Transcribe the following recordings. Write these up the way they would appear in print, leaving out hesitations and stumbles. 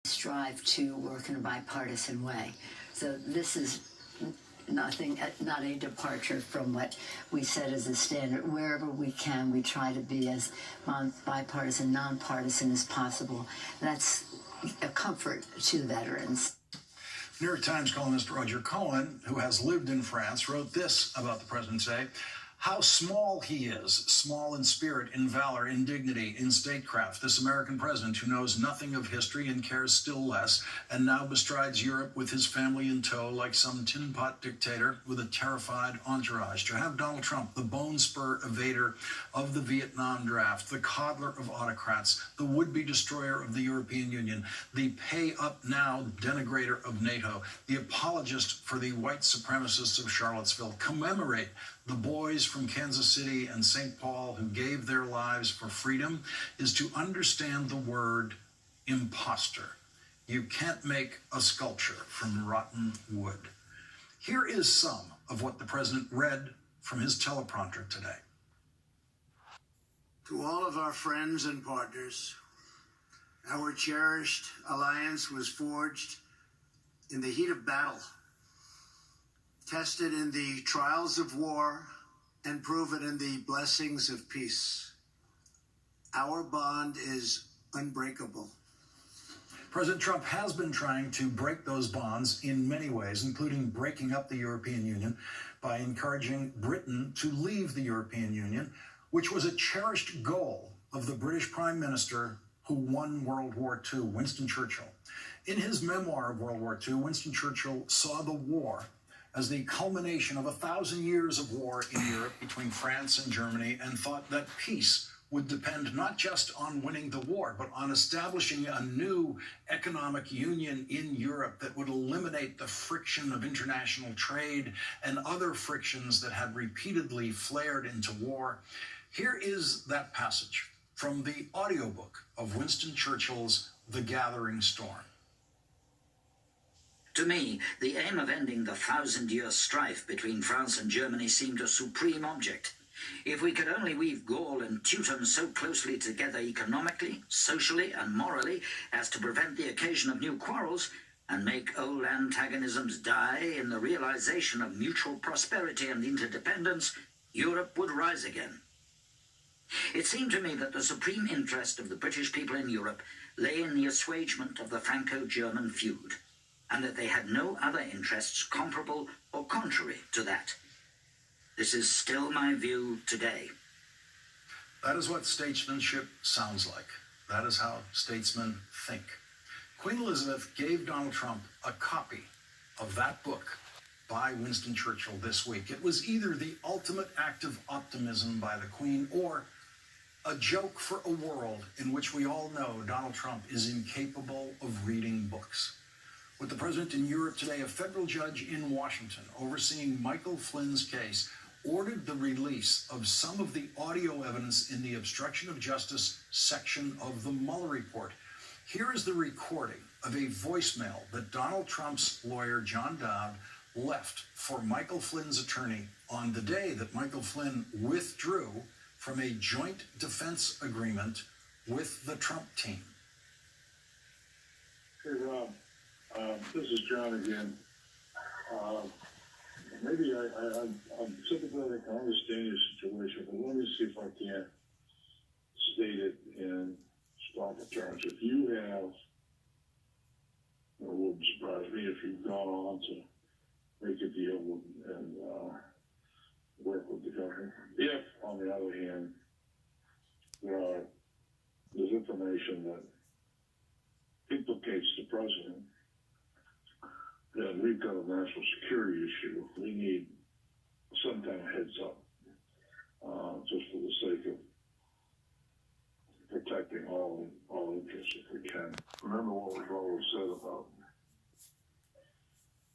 strive to work in a bipartisan way. So this is not a departure from what we set as a standard. Wherever we can, we try to be as bipartisan, nonpartisan as possible. That's a comfort to veterans. New York Times columnist Roger Cohen, who has lived in France, wrote this about the president today: how small he is, small in spirit, in valor, in dignity, in statecraft, this American president who knows nothing of history and cares still less, and now bestrides Europe with his family in tow like some tin pot dictator with a terrified entourage. To have Donald Trump, the bone spur evader of the Vietnam draft, the coddler of autocrats, the would-be destroyer of the European Union, the pay-up-now denigrator of NATO, the apologist for the white supremacists of Charlottesville, commemorate the boys from Kansas City and St. Paul who gave their lives for freedom, is to understand the word imposter. You can't make a sculpture from rotten wood. Here is some of what the president read from his teleprompter today. To all of our friends and partners, our cherished alliance was forged in the heat of battle, tested in the trials of war, and proven in the blessings of peace. Our bond is unbreakable. President Trump has been trying to break those bonds in many ways, including breaking up the European Union by encouraging Britain to leave the European Union, which was a cherished goal of the British Prime Minister who won World War II, Winston Churchill. In his memoir of World War II, Winston Churchill saw the war as the culmination of 1,000 years of war in Europe between France and Germany, and thought that peace would depend not just on winning the war, but on establishing a new economic union in Europe that would eliminate the friction of international trade and other frictions that had repeatedly flared into war. Here is that passage from the audiobook of Winston Churchill's The Gathering Storm. To me, the aim of ending the 1,000-year strife between France and Germany seemed a supreme object. If we could only weave Gaul and Teuton so closely together economically, socially, and morally as to prevent the occasion of new quarrels, and make old antagonisms die in the realization of mutual prosperity and interdependence, Europe would rise again. It seemed to me that the supreme interest of the British people in Europe lay in the assuagement of the Franco-German feud, and that they had no other interests comparable or contrary to that. This is still my view today. That is what statesmanship sounds like. That is how statesmen think. Queen Elizabeth gave Donald Trump a copy of that book by Winston Churchill this week. It was either the ultimate act of optimism by the Queen or a joke for a world in which we all know Donald Trump is incapable of reading books. With the president in Europe today, a federal judge in Washington overseeing Michael Flynn's case ordered the release of some of the audio evidence in the obstruction of justice section of the Mueller report. Here is the recording of a voicemail that Donald Trump's lawyer, John Dowd, left for Michael Flynn's attorney on the day that Michael Flynn withdrew from a joint defense agreement with the Trump team. Hey, Rob. This is John again. Maybe I'm sympathetic, I understand your situation, but let me see if I can't state it in proper terms. If you have, it wouldn't surprise me if you've gone on to make a deal and work with the government. If, on the other hand, there's information that implicates the president, then we've got a national security issue. We need some kind of heads up, just for the sake of protecting all interests if we can. Remember what we've always said about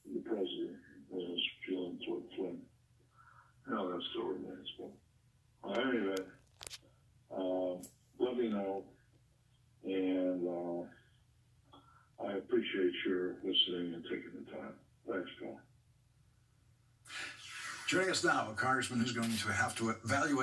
the president and his feeling toward Flynn. No, that still remains. But anyway, let me know, and I appreciate your listening and taking the time. Thanks, Phil. Joining us now, a congressman who's going to have to evaluate